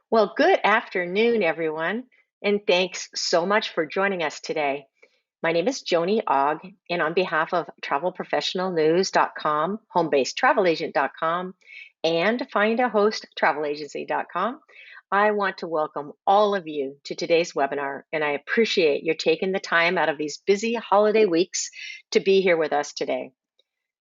Well, good afternoon, everyone, and thanks so much for joining us today. My name is Joni Ogg, and on behalf of travelprofessionalnews.com, homebasedtravelagent.com, and findahostTravelAgency.com, I want to welcome all of you to today's webinar, and I appreciate your taking the time out of these busy holiday weeks to be here with us today.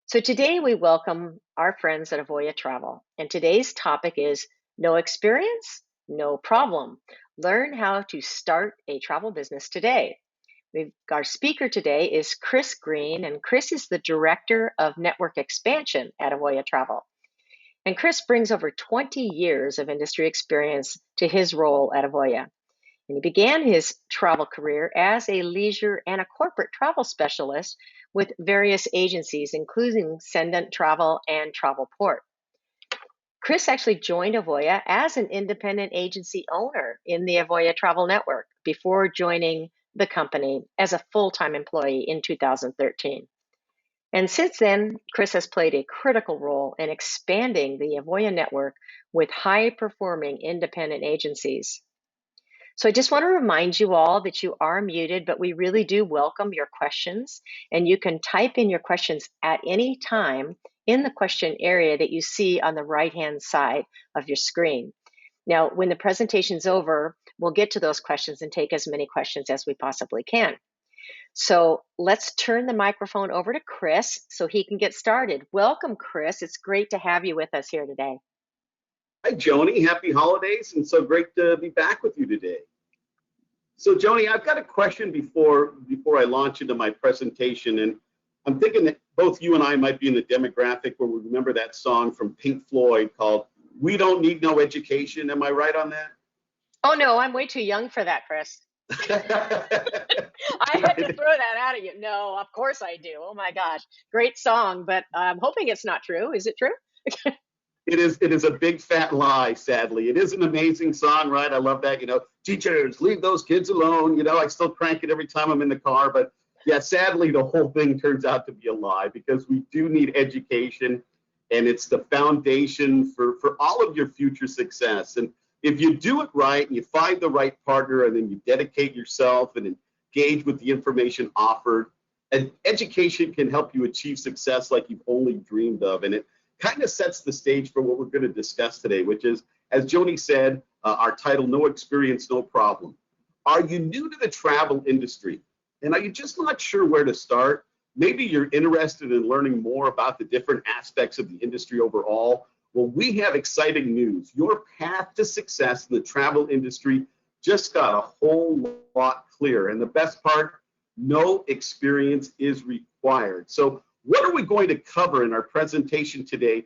So today we welcome our friends at Avoya Travel, and today's topic is no experience, no problem. Learn how to start a travel business today. Our speaker today is Chris Green, and Chris is the Director of Network Expansion at Avoya Travel. And Chris brings over 20 years of industry experience to his role at Avoya. And he began his travel career as a leisure and a corporate travel specialist with various agencies, including Sendent Travel and Travelport. Chris actually joined Avoya as an independent agency owner in the Avoya Travel Network before joining the company as a full-time employee in 2013. And since then, Chris has played a critical role in expanding the Avoya network with high-performing independent agencies. So I just want to remind you all that you are muted, but we really do welcome your questions. And you can type in your questions at any time in the question area that you see on the right-hand side of your screen. Now, when the presentation's over, we'll get to those questions and take as many questions as we possibly can. So let's turn the microphone over to Chris so he can get started. Welcome, Chris. It's great to have you with us here today. Hi, Joni. Happy holidays, and so great to be back with you today. So, Joni, I've got a question before I launch into my presentation, and I'm thinking that both you and I might be in the demographic where we remember that song from Pink Floyd called "We Don't Need No Education." Am I right on that? Oh, no, I'm way too young for that, Chris. I had to throw that out at you. No, of course I do. Oh my gosh, great song, but I'm hoping it's not true. Is it true? It is a big fat lie, sadly. It is an amazing song, right? I love that. Teachers, leave those kids alone. I still crank it every time I'm in the car. But yeah, sadly, the whole thing turns out to be a lie because we do need education, and it's the foundation for all of your future success. And if you do it right and you find the right partner and then you dedicate yourself and engage with the information offered, and education can help you achieve success like you've only dreamed of. And it kind of sets the stage for what we're going to discuss today, which is, as Joni said, our title, No Experience, No Problem. Are you new to the travel industry? And are you just not sure where to start? Maybe you're interested in learning more about the different aspects of the industry overall. Well, we have exciting news. Your path to success in the travel industry just got a whole lot clearer. And the best part, no experience is required. So what are we going to cover in our presentation today?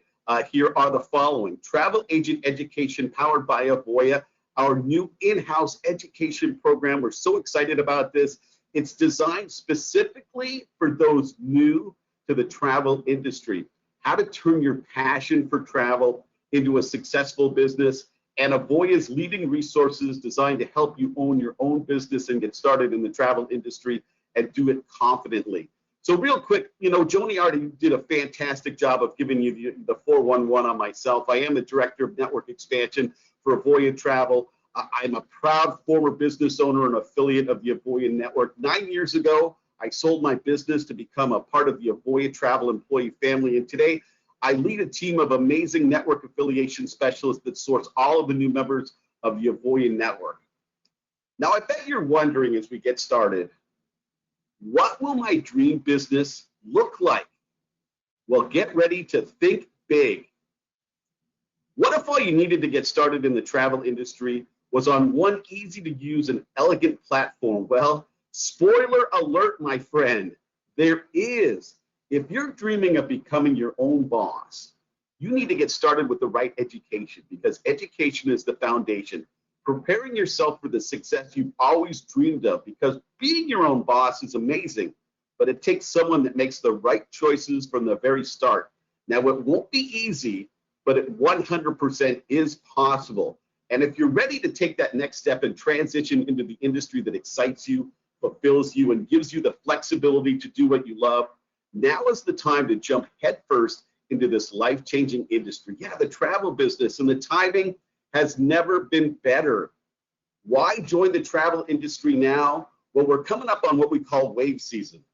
Here are the following: travel agent education powered by Avoya, our new in-house education program. We're so excited about this. It's designed specifically for those new to the travel industry. How to turn your passion for travel into a successful business, and Avoya's leading resources designed to help you own your own business and get started in the travel industry and do it confidently. So real quick, Joni already did a fantastic job of giving you the 411 on myself. I am the Director of Network Expansion for Avoya Travel. I'm a proud former business owner and affiliate of the Avoya Network. 9 years ago, I sold my business to become a part of the Avoya Travel employee family. And today, I lead a team of amazing network affiliation specialists that source all of the new members of the Avoya Network. Now, I bet you're wondering as we get started, what will my dream business look like? Well, get ready to think big. What if all you needed to get started in the travel industry was on one easy to use and elegant platform? Well, spoiler alert, my friend, there is. If you're dreaming of becoming your own boss, you need to get started with the right education, because education is the foundation. Preparing yourself for the success you've always dreamed of, because being your own boss is amazing, but it takes someone that makes the right choices from the very start. Now, it won't be easy, but it 100% is possible. And if you're ready to take that next step and transition into the industry that excites you, fulfills you, and gives you the flexibility to do what you love, now is the time to jump headfirst into this life-changing industry. Yeah, the travel business. And the timing has never been better. Why join the travel industry now? Well, we're coming up on what we call wave season.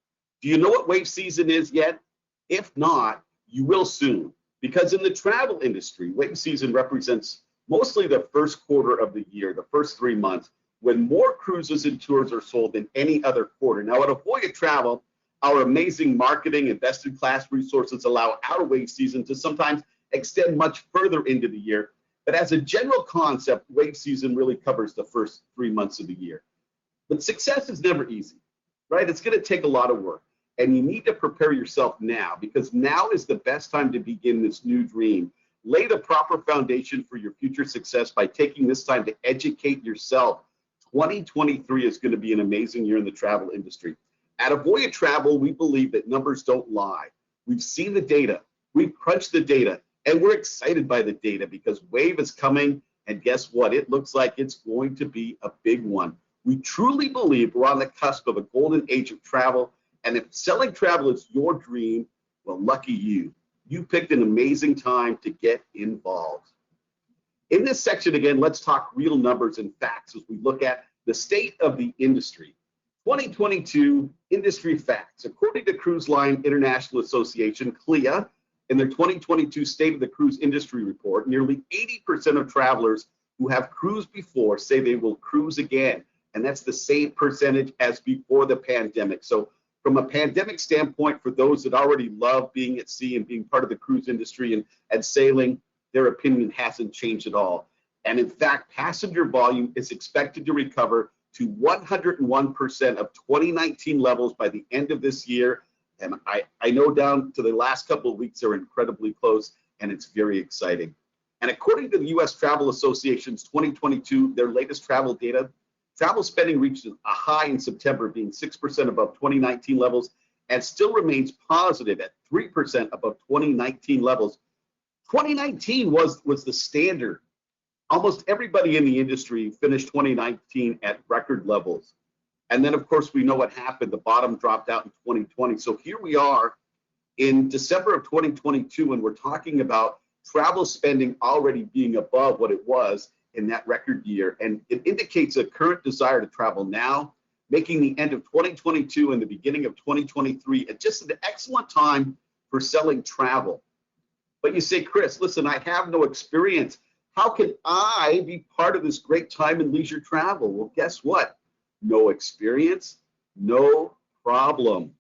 Do you know what wave season is yet? If not, you will soon. Because in the travel industry, wave season represents mostly the first quarter of the year, the first 3 months, when more cruises and tours are sold than any other quarter. Now at Avoya Travel, our amazing marketing and best-in-class resources allow our wave season to sometimes extend much further into the year. But as a general concept, wave season really covers the first 3 months of the year. But success is never easy, right? It's going to take a lot of work. And you need to prepare yourself now, because now is the best time to begin this new dream. Lay the proper foundation for your future success by taking this time to educate yourself. 2023 is going to be an amazing year in the travel industry. At Avoya Travel, we believe that numbers don't lie. We've seen the data, we've crunched the data, and we're excited by the data because Wave is coming, and guess what? It looks like it's going to be a big one. We truly believe we're on the cusp of a golden age of travel, and if selling travel is your dream, well, lucky you. You picked an amazing time to get involved. In this section, again, let's talk real numbers and facts as we look at the state of the industry. 2022 industry facts. According to Cruise Line International Association, CLIA, in their 2022 State of the Cruise Industry Report, nearly 80% of travelers who have cruised before say they will cruise again. And that's the same percentage as before the pandemic. So from a pandemic standpoint, for those that already love being at sea and being part of the cruise industry and sailing, their opinion hasn't changed at all. And in fact, passenger volume is expected to recover to 101% of 2019 levels by the end of this year. And I know down to the last couple of weeks are incredibly close, and it's very exciting. And according to the U.S. Travel Association's 2022, their latest travel data, travel spending reached a high in September, being 6% above 2019 levels, and still remains positive at 3% above 2019 levels. 2019 was the standard. Almost everybody in the industry finished 2019 at record levels. And then, of course, we know what happened. The bottom dropped out in 2020. So here we are in December of 2022, and we're talking about travel spending already being above what it was in that record year. And it indicates a current desire to travel now, making the end of 2022 and the beginning of 2023 just an excellent time for selling travel. But you say, Chris, listen, I have no experience. How can I be part of this great time in leisure travel? Well, guess what? No experience, no problem.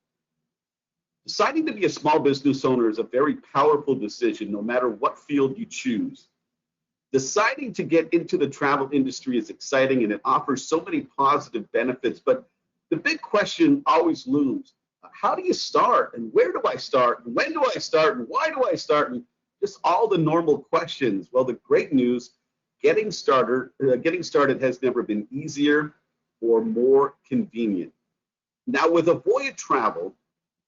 Deciding to be a small business owner is a very powerful decision, no matter what field you choose. Deciding to get into the travel industry is exciting, and it offers so many positive benefits, but the big question always looms. How do you start, and where do I start, and when do I start, and why do I start, and just all the normal questions. Well, the great news, getting started has never been easier or more convenient. Now, with Avoya Travel,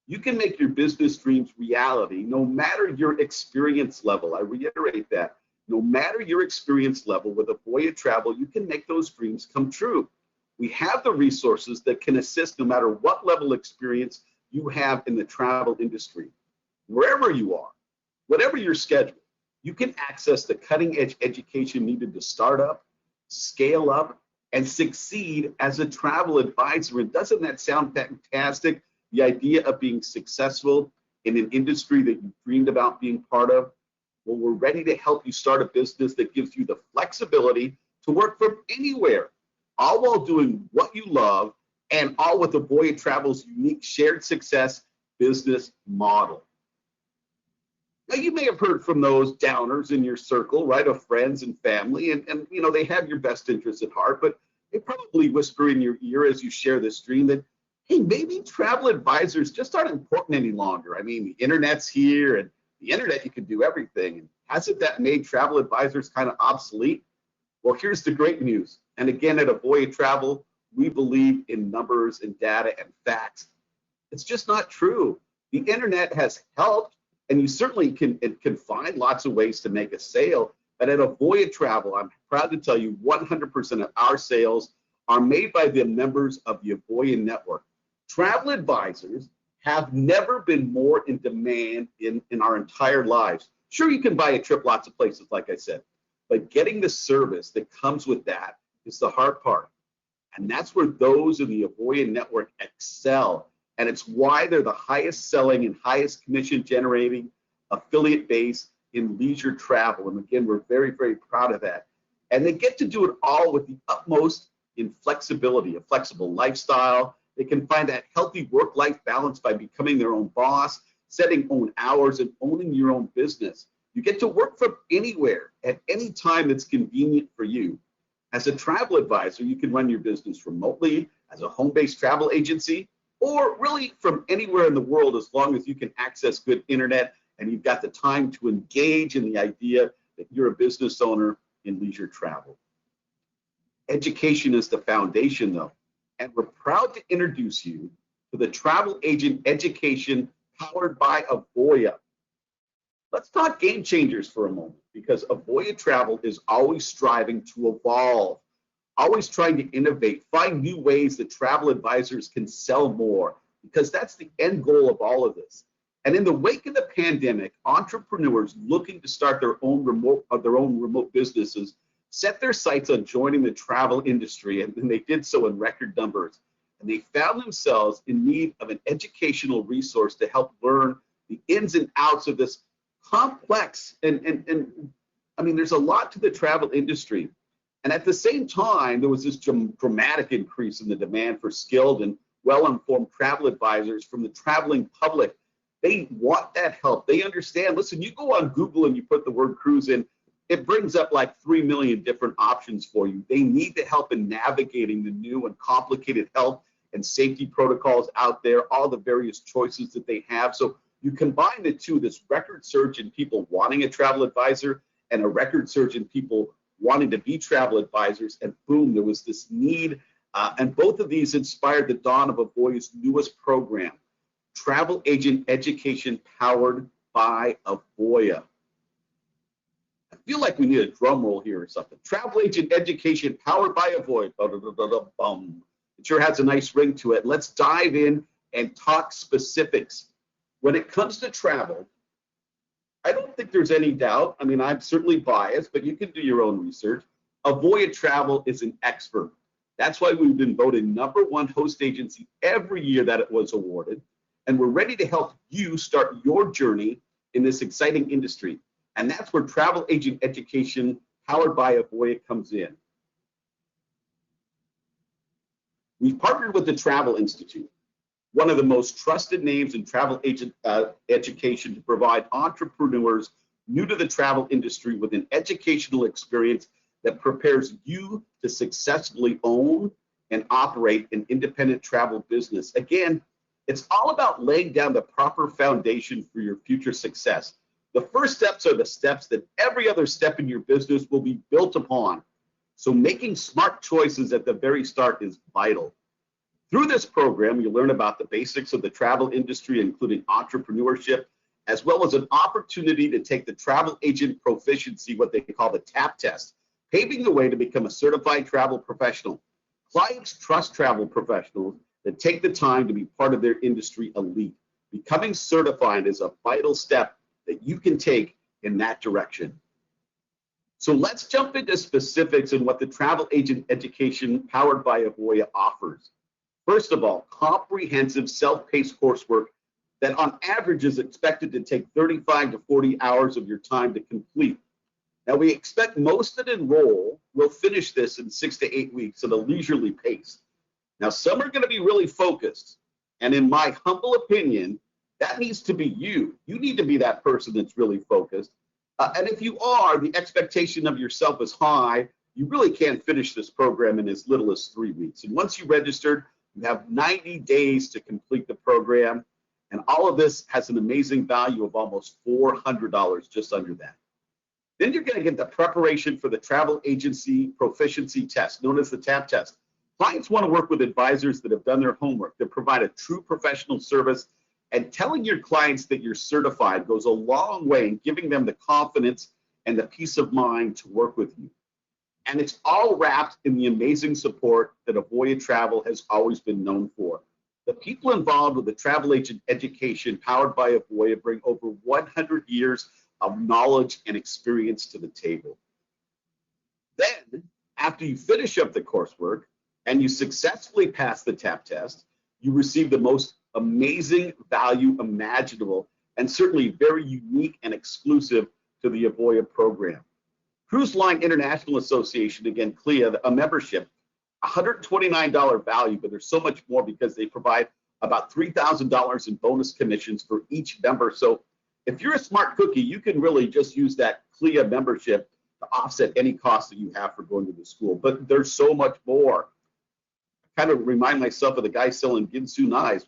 you can make your business dreams reality no matter your experience level. I reiterate that. No matter your experience level, with Avoya Travel, you can make those dreams come true. We have the resources that can assist no matter what level of experience you have in the travel industry. Wherever you are, whatever your schedule, you can access the cutting-edge education needed to start up, scale up, and succeed as a travel advisor. And doesn't that sound fantastic? The idea of being successful in an industry that you dreamed about being part of? Well, we're ready to help you start a business that gives you the flexibility to work from anywhere, all while doing what you love, and all with Avoya Travel's unique shared success business model. Now, you may have heard from those downers in your circle, right, of friends and family, and you know, they have your best interests at heart, but they probably whisper in your ear as you share this dream that, hey, maybe travel advisors just aren't important any longer. I mean, the internet's here, and the internet, you can do everything. And hasn't that made travel advisors kind of obsolete? Well, here's the great news. And again, at Avoya Travel, we believe in numbers and data and facts. It's just not true. The internet has helped, and you certainly can find lots of ways to make a sale. But at Avoya Travel, I'm proud to tell you 100% of our sales are made by the members of the Avoya network. Travel advisors have never been more in demand in our entire lives. Sure, you can buy a trip lots of places, like I said, but getting the service that comes with that is the hard part. And that's where those in the Avoya network excel. And it's why they're the highest selling and highest commission generating affiliate base in leisure travel. And again, we're very, very proud of that. And they get to do it all with the utmost in flexibility, a flexible lifestyle. They can find that healthy work-life balance by becoming their own boss, setting own hours, and owning your own business. You get to work from anywhere at any time that's convenient for you. As a travel advisor, you can run your business remotely as a home-based travel agency, or really from anywhere in the world, as long as you can access good internet and you've got the time to engage in the idea that you're a business owner in leisure travel. Education is the foundation, though, and we're proud to introduce you to the travel agent education powered by Avoya. Let's talk game changers for a moment, because Avoya Travel is always striving to evolve, always trying to innovate, find new ways that travel advisors can sell more, because that's the end goal of all of this. And in the wake of the pandemic, entrepreneurs looking to start their own remote businesses set their sights on joining the travel industry, and they did so in record numbers. And they found themselves in need of an educational resource to help learn the ins and outs of this complex and I mean, there's a lot to the travel industry. And at the same time, there was this dramatic increase in the demand for skilled and well-informed travel advisors from the traveling public. They want that help. They understand. Listen, you go on Google and you put the word cruise in, it brings up like 3 million different options for you. They need the help in navigating the new and complicated health and safety protocols out there, all the various choices that they have. So you combine the two, this record surge in people wanting a travel advisor and a record surge in people wanting to be travel advisors, and boom, there was this need. And both of these inspired the dawn of Avoya's newest program, Travel Agent Education Powered by Avoya. I feel like we need a drum roll here or something. Travel Agent Education Powered by Avoya. It sure has a nice ring to it. Let's dive in and talk specifics. When it comes to travel, I don't think there's any doubt. I mean, I'm certainly biased, but you can do your own research. Avoya Travel is an expert. That's why we've been voted #1 host agency every year that it was awarded. And we're ready to help you start your journey in this exciting industry. And that's where Travel Agent Education Powered by Avoya comes in. We've partnered with the Travel Institute, one of the most trusted names in travel agent education, to provide entrepreneurs new to the travel industry with an educational experience that prepares you to successfully own and operate an independent travel business. Again, it's all about laying down the proper foundation for your future success. The first steps are the steps that every other step in your business will be built upon. So making smart choices at the very start is vital. Through this program, you'll learn about the basics of the travel industry, including entrepreneurship, as well as an opportunity to take the travel agent proficiency, what they call the TAP test, paving the way to become a certified travel professional. Clients trust travel professionals that take the time to be part of their industry elite. Becoming certified is a vital step that you can take in that direction. So let's jump into specifics on what the Travel Agent Education Powered by Avoya offers. First of all, comprehensive self-paced coursework that on average is expected to take 35 to 40 hours of your time to complete. Now, we expect most that enroll will finish this in 6 to 8 weeks at a leisurely pace. Now, some are going to be really focused, and in my humble opinion, that needs to be you. You need to be that person that's really focused. And if you are, the expectation of yourself is high, you really can't finish this program in as little as 3 weeks. And once you registered, you have 90 days to complete the program. And all of this has an amazing value of almost $400, just under that. Then you're going to get the preparation for the travel agency proficiency test, known as the TAP test. Clients want to work with advisors that have done their homework, that provide a true professional service, and telling your clients that you're certified goes a long way in giving them the confidence and the peace of mind to work with you. And it's all wrapped in the amazing support that Avoya Travel has always been known for. The people involved with the travel agent education powered by Avoya bring over 100 years of knowledge and experience to the table. After you finish up the coursework and you successfully pass the TAP test, you receive the most amazing value imaginable and certainly very unique and exclusive to the Avoya program. Cruise Line International Association, again, CLIA, a membership, $129 value, but there's so much more because they provide about $3,000 in bonus commissions for each member. So if you're a smart cookie, you can really just use that CLIA membership to offset any costs that you have for going to the school. But there's so much more. I kind of remind myself of the guy selling Ginsu knives.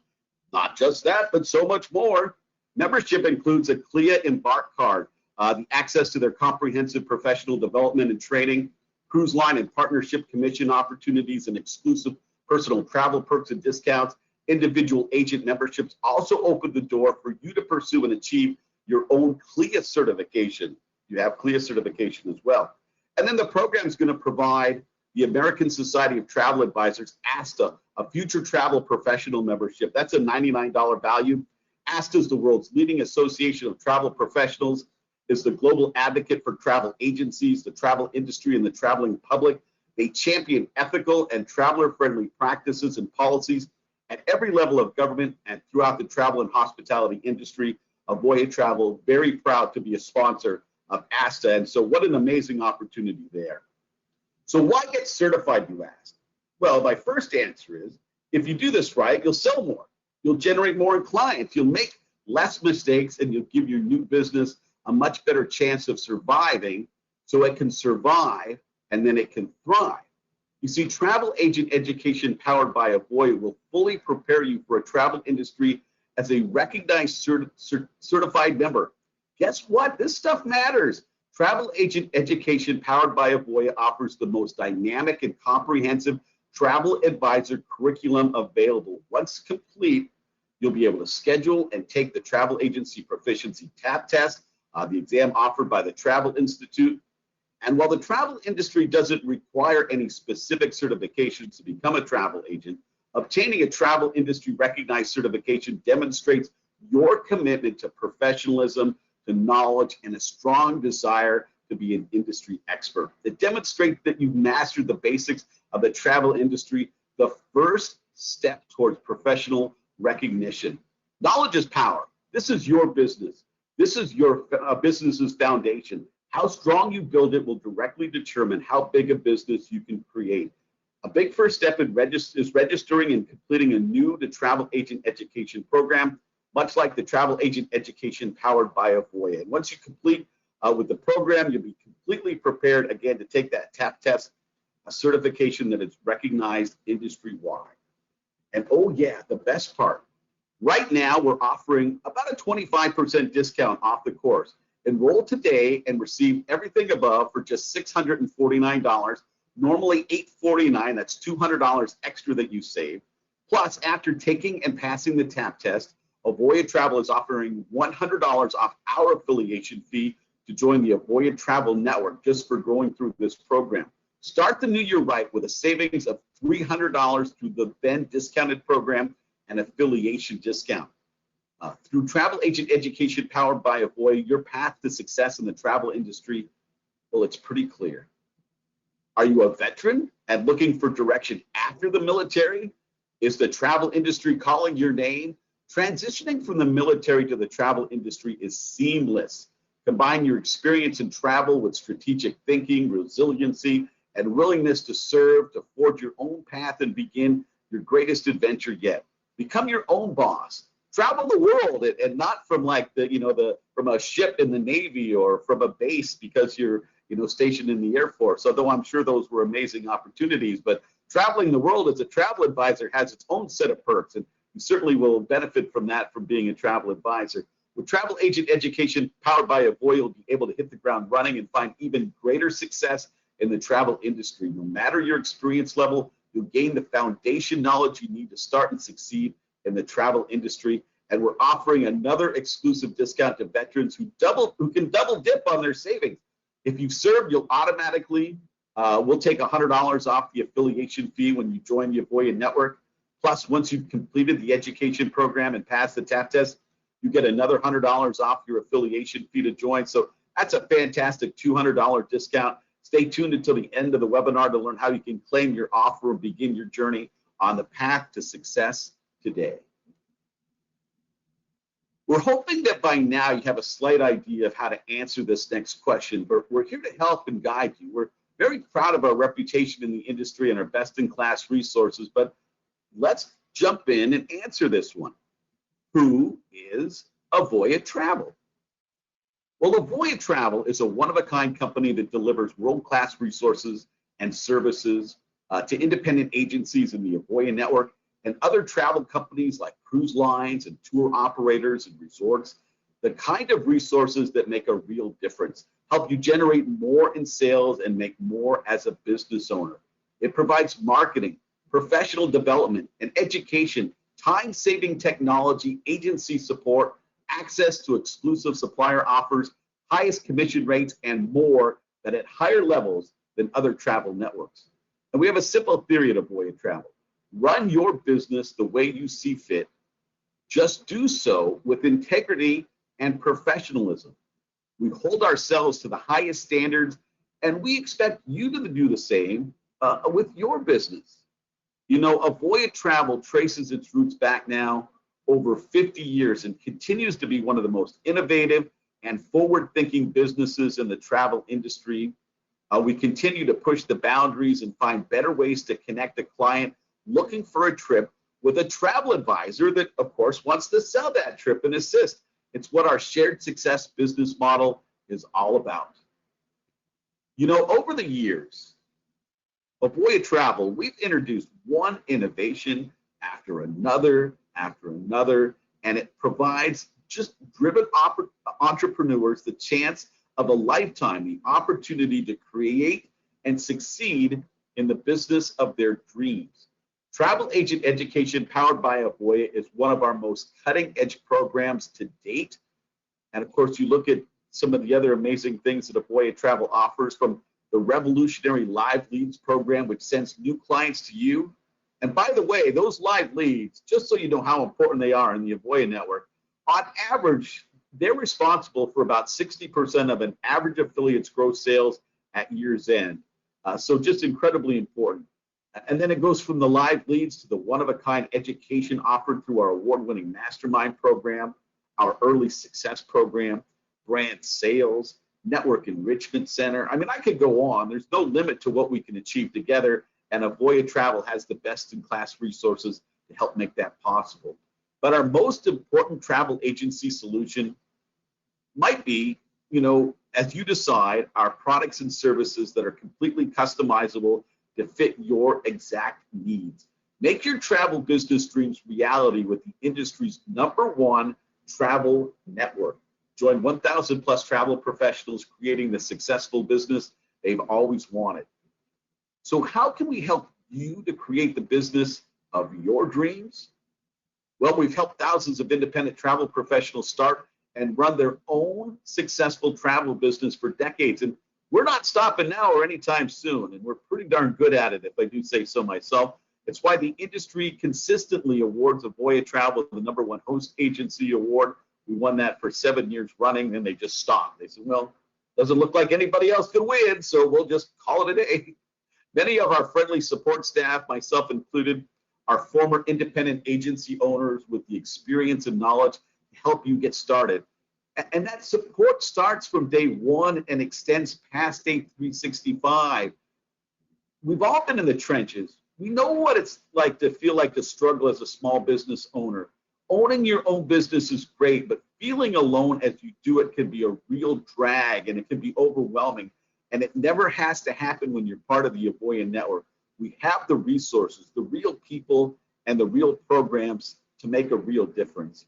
Not just that, but so much more. Membership includes a CLIA Embark card, the access to their comprehensive professional development and training, cruise line and partnership commission opportunities, and exclusive personal travel perks and discounts. Individual agent memberships also open the door for you to pursue and achieve your own CLIA certification. You have CLIA certification as well. And then the program is going to provide the American Society of Travel Advisors, ASTA, a future travel professional membership. That's a $99 value. ASTA is the world's leading association of travel professionals, is the global advocate for travel agencies, the travel industry, and the traveling public. They champion ethical and traveler-friendly practices and policies at every level of government and throughout the travel and hospitality industry. Avoya Travel, very proud to be a sponsor of ASTA, and so what an amazing opportunity there. So why get certified, you ask? Well, my first answer is, if you do this right, you'll sell more. You'll generate more clients. You'll make less mistakes, and you'll give your new business a much better chance of surviving so it can survive and then it can thrive. You see, travel agent education powered by Avoya will fully prepare you for a travel industry as a recognized certified member. Guess what? This stuff matters. Travel agent education powered by Avoya offers the most dynamic and comprehensive travel advisor curriculum available. Once complete, you'll be able to schedule and take the travel agency proficiency TAP test, the exam offered by the Travel Institute. And while the travel industry doesn't require any specific certifications to become a travel agent, obtaining a travel industry recognized certification demonstrates your commitment to professionalism, to knowledge, and a strong desire to be an industry expert. It demonstrates that you've mastered the basics of the travel industry, the first step towards professional recognition. Knowledge is power. This is your business. This is your business's foundation. How strong you build it will directly determine how big a business you can create. A big first step is registering and completing a new to travel agent education program, much like the travel agent education powered by Avoya. And once you complete with the program, you'll be completely prepared again to take that TAP test, a certification that is recognized industry-wide. And oh yeah, the best part, right now we're offering about a 25% discount off the course. Enroll today and receive everything above for just $649, normally $849, that's $200 extra that you save. Plus, after taking and passing the TAP test, Avoya Travel is offering $100 off our affiliation fee to join the Avoya Travel Network just for going through this program. Start the new year right with a savings of $300 through the then discounted program and affiliation discount. Through travel agent education powered by Avoya, your path to success in the travel industry, well, it's pretty clear. Are you a veteran and looking for direction after the military? Is the travel industry calling your name? Transitioning from the military to the travel industry is seamless. Combine your experience in travel with strategic thinking, resiliency, and willingness to serve, to forge your own path and begin your greatest adventure yet. Become your own boss. Travel the world, and not from like from a ship in the Navy or from a base because you're stationed in the Air Force. Although I'm sure those were amazing opportunities, but traveling the world as a travel advisor has its own set of perks, and you certainly will benefit from that from being a travel advisor. With travel agent education powered by Avoya, you'll be able to hit the ground running and find even greater success in the travel industry. No matter your experience level, you'll gain the foundation knowledge you need to start and succeed in the travel industry. And we're offering another exclusive discount to veterans who can double dip on their savings. If you've served, you'll automatically, we'll take $100 off the affiliation fee when you join the Avoya network. Plus, once you've completed the education program and passed the TAP test, you get another $100 off your affiliation fee to join. So that's a fantastic $200 discount. It's Stay tuned until the end of the webinar to learn how you can claim your offer and begin your journey on the path to success today. We're hoping that by now you have a slight idea of how to answer this next question, but we're here to help and guide you. We're very proud of our reputation in the industry and our best-in-class resources, but let's jump in and answer this one. Who is Avoya Travel? Well, Avoya Travel is a one-of-a-kind company that delivers world-class resources and services to independent agencies in the Avoya network and other travel companies like cruise lines and tour operators and resorts, the kind of resources that make a real difference, help you generate more in sales and make more as a business owner. It provides marketing, professional development, and education, time-saving technology, agency support, access to exclusive supplier offers, highest commission rates, and more, that at higher levels than other travel networks. And we have a simple theory at Avoya Travel. Run your business the way you see fit. Just do so with integrity and professionalism. We hold ourselves to the highest standards, and we expect you to do the same with your business. You know, Avoya Travel traces its roots back now over 50 years and continues to be one of the most innovative and forward-thinking businesses in the travel industry. We continue to push the boundaries and find better ways to connect a client looking for a trip with a travel advisor that, of course, wants to sell that trip and assist. It's what our shared success business model is all about. You know, over the years, Avoya Travel, we've introduced one innovation after another, and it provides just driven entrepreneurs the chance of a lifetime, the opportunity to create and succeed in the business of their dreams. Travel agent education powered by Avoya is one of our most cutting-edge programs to date. And of course, you look at some of the other amazing things that Avoya Travel offers, from the revolutionary live leads program, which sends new clients to you. And by the way, those live leads, just so you know how important they are in the Avoya network, on average, they're responsible for about 60% of an average affiliate's gross sales at year's end. So just incredibly important. And then it goes from the live leads to the one-of-a-kind education offered through our award-winning mastermind program, our early success program, brand sales, network enrichment center. I mean, I could go on. There's no limit to what we can achieve together, and Avoya Travel has the best-in-class resources to help make that possible. But our most important travel agency solution might be, you know, as you decide, our products and services that are completely customizable to fit your exact needs. Make your travel business dreams reality with the industry's #1 travel network. Join 1,000 plus travel professionals creating the successful business they've always wanted. So how can we help you to create the business of your dreams? Well, we've helped thousands of independent travel professionals start and run their own successful travel business for decades. And we're not stopping now or anytime soon, and we're pretty darn good at it, if I do say so myself. It's why the industry consistently awards Avoya Travel the #1 host agency award. We won that for 7 years running, and they just stopped. They said, well, doesn't look like anybody else could win, so we'll just call it a day. Many of our friendly support staff, myself included, are former independent agency owners with the experience and knowledge to help you get started. And that support starts from day one and extends past day 365. We've all been in the trenches. We know what it's like to feel like the struggle as a small business owner. Owning your own business is great, but feeling alone as you do it can be a real drag, and it can be overwhelming. And it never has to happen when you're part of the Avoya network. We have the resources, the real people, and the real programs to make a real difference.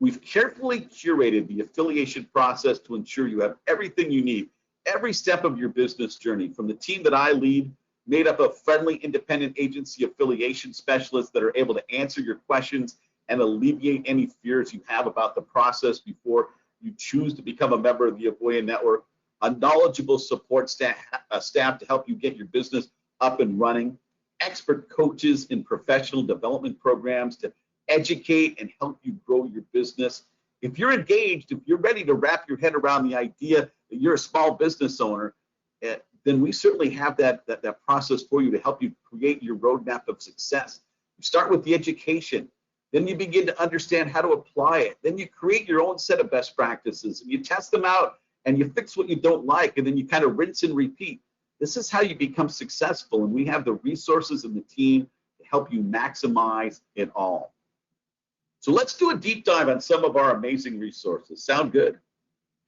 We've carefully curated the affiliation process to ensure you have everything you need, every step of your business journey, from the team that I lead, made up of friendly independent agency affiliation specialists that are able to answer your questions and alleviate any fears you have about the process before you choose to become a member of the Avoya network, a knowledgeable support staff to help you get your business up and running, expert coaches in professional development programs to educate and help you grow your business. If you're engaged, if you're ready to wrap your head around the idea that you're a small business owner, then we certainly have that process for you to help you create your roadmap of success. You start with the education, then you begin to understand how to apply it. Then you create your own set of best practices and you test them out and you fix what you don't like, and then you kind of rinse and repeat. This is how you become successful, and we have the resources and the team to help you maximize it all. So let's do a deep dive on some of our amazing resources. Sound good?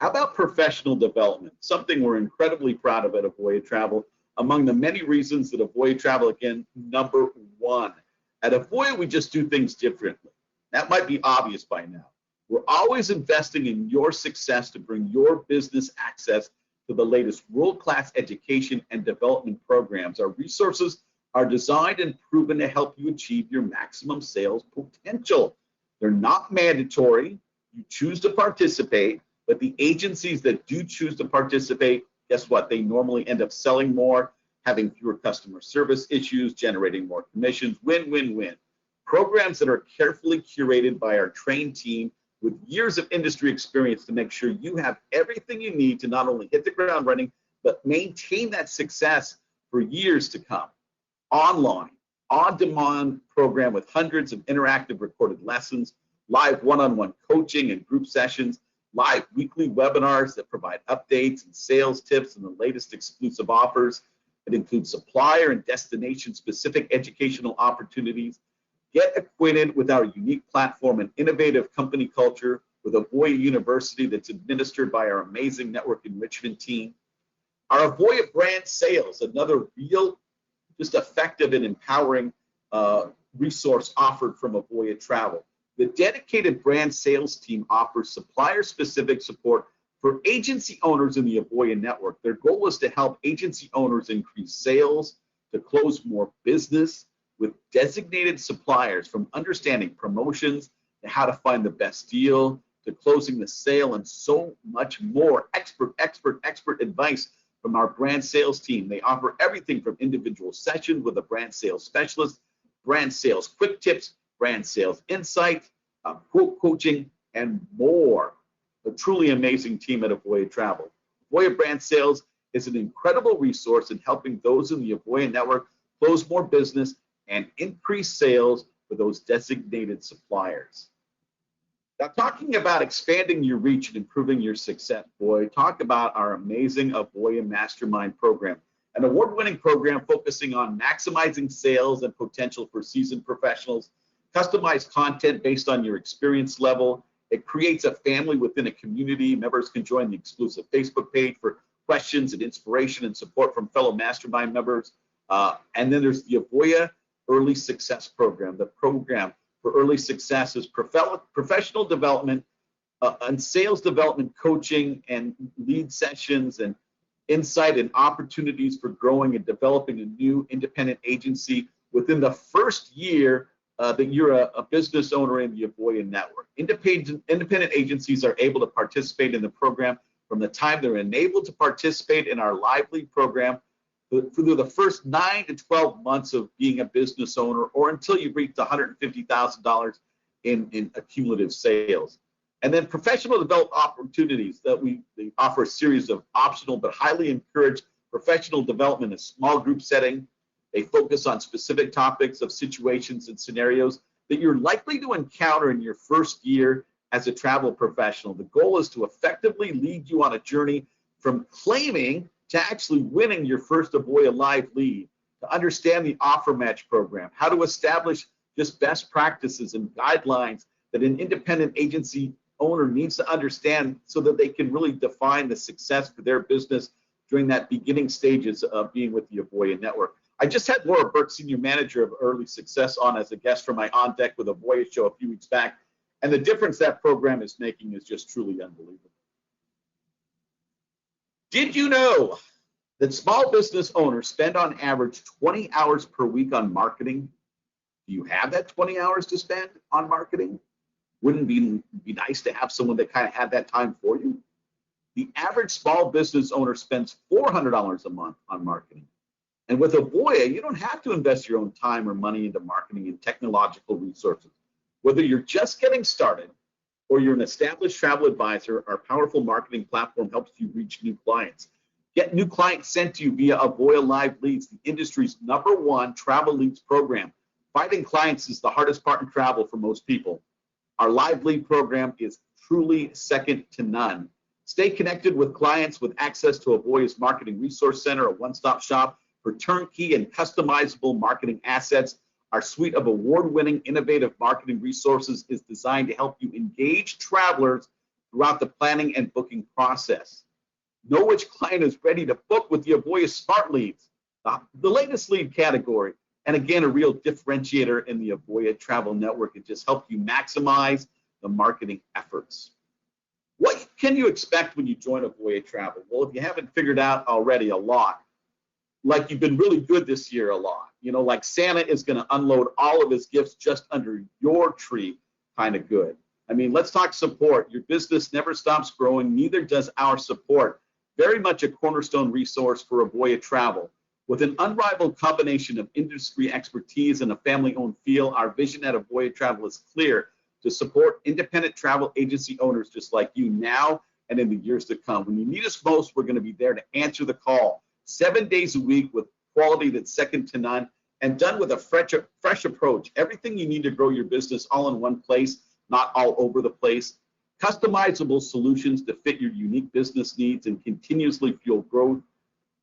How about professional development? Something we're incredibly proud of at Avoya Travel. Among the many reasons that Avoya Travel, again, number one. At Avoya, we just do things differently. That might be obvious by now. We're always investing in your success to bring your business access to the latest world-class education and development programs. Our resources are designed and proven to help you achieve your maximum sales potential. They're not mandatory. You choose to participate, but the agencies that do choose to participate, guess what? They normally end up selling more, having fewer customer service issues, generating more commissions. Win, win, win. Programs that are carefully curated by our trained team with years of industry experience to make sure you have everything you need to not only hit the ground running, but maintain that success for years to come. Online, on-demand program with hundreds of interactive recorded lessons, live one-on-one coaching and group sessions, live weekly webinars that provide updates and sales tips and the latest exclusive offers. It includes supplier and destination-specific educational opportunities. Get acquainted with our unique platform and innovative company culture with Avoya University that's administered by our amazing network enrichment team. Our Avoya brand sales, another real, just effective and empowering resource offered from Avoya Travel. The dedicated brand sales team offers supplier-specific support for agency owners in the Avoya network. Their goal is to help agency owners increase sales, to close more business with designated suppliers, from understanding promotions to how to find the best deal, to closing the sale, and so much more. Expert advice from our brand sales team. They offer everything from individual sessions with a brand sales specialist, brand sales quick tips, brand sales insight, quote coaching, and more. A truly amazing team at Avoya Travel. Avoya Brand Sales is an incredible resource in helping those in the Avoya network close more business and increase sales for those designated suppliers. Now, talking about expanding your reach and improving your success, boy, talk about our amazing Avoya Mastermind program, an award-winning program focusing on maximizing sales and potential for seasoned professionals, customized content based on your experience level. It creates a family within a community. Members can join the exclusive Facebook page for questions and inspiration and support from fellow mastermind members. And then there's the Avoya Early Success Program. The program for early success is professional development and sales development coaching and lead sessions and insight and opportunities for growing and developing a new independent agency within the first year that you're a business owner in the Avoya network. Independent agencies are able to participate in the program from the time they're enabled to participate in our lively program through the first 9 to 12 months of being a business owner, or until you reach $150,000 in accumulative sales. And then professional development opportunities that they offer a series of optional but highly encouraged professional development in a small group setting. They focus on specific topics of situations and scenarios that you're likely to encounter in your first year as a travel professional. The goal is to effectively lead you on a journey from claiming to actually winning your first Avoya Live lead, to understand the offer match program, how to establish just best practices and guidelines that an independent agency owner needs to understand so that they can really define the success for their business during that beginning stages of being with the Avoya network. I just had Laura Burke, Senior Manager of Early Success, on as a guest for my On Deck with Avoya show a few weeks back, and the difference that program is making is just truly unbelievable. Did you know that small business owners spend on average 20 hours per week on marketing? Do you have that 20 hours to spend on marketing? Wouldn't it be nice to have someone that kind of had that time for you? The average small business owner spends $400 a month on marketing. And with Avoya, you don't have to invest your own time or money into marketing and technological resources. Whether you're just getting started or you're an established travel advisor, our powerful marketing platform helps you reach new clients. Get new clients sent to you via Avoya Live Leads, the industry's #1 travel leads program. Finding clients is the hardest part in travel for most people. Our live lead program is truly second to none. Stay connected with clients with access to Avoya's Marketing Resource Center, a one-stop shop for turnkey and customizable marketing assets. Our suite of award-winning innovative marketing resources is designed to help you engage travelers throughout the planning and booking process. Know which client is ready to book with the Avoya Smart Leads, the latest lead category. And again, a real differentiator in the Avoya Travel Network. It just helps you maximize the marketing efforts. What can you expect when you join Avoya Travel? Well, if you haven't figured out already, a lot. Like you've been really good this year, a lot. You know, like Santa is going to unload all of his gifts just under your tree, kind of good. I mean, let's talk support. Your business never stops growing, neither does our support. Very much a cornerstone resource for Avoya Travel. With an unrivaled combination of industry expertise and a family-owned feel, our vision at Avoya Travel is clear: to support independent travel agency owners just like you now and in the years to come. When you need us most, we're going to be there to answer the call 7 days a week with quality that's second to none and done with a fresh approach. Everything you need to grow your business all in one place, not all over the place. Customizable solutions to fit your unique business needs and continuously fuel growth.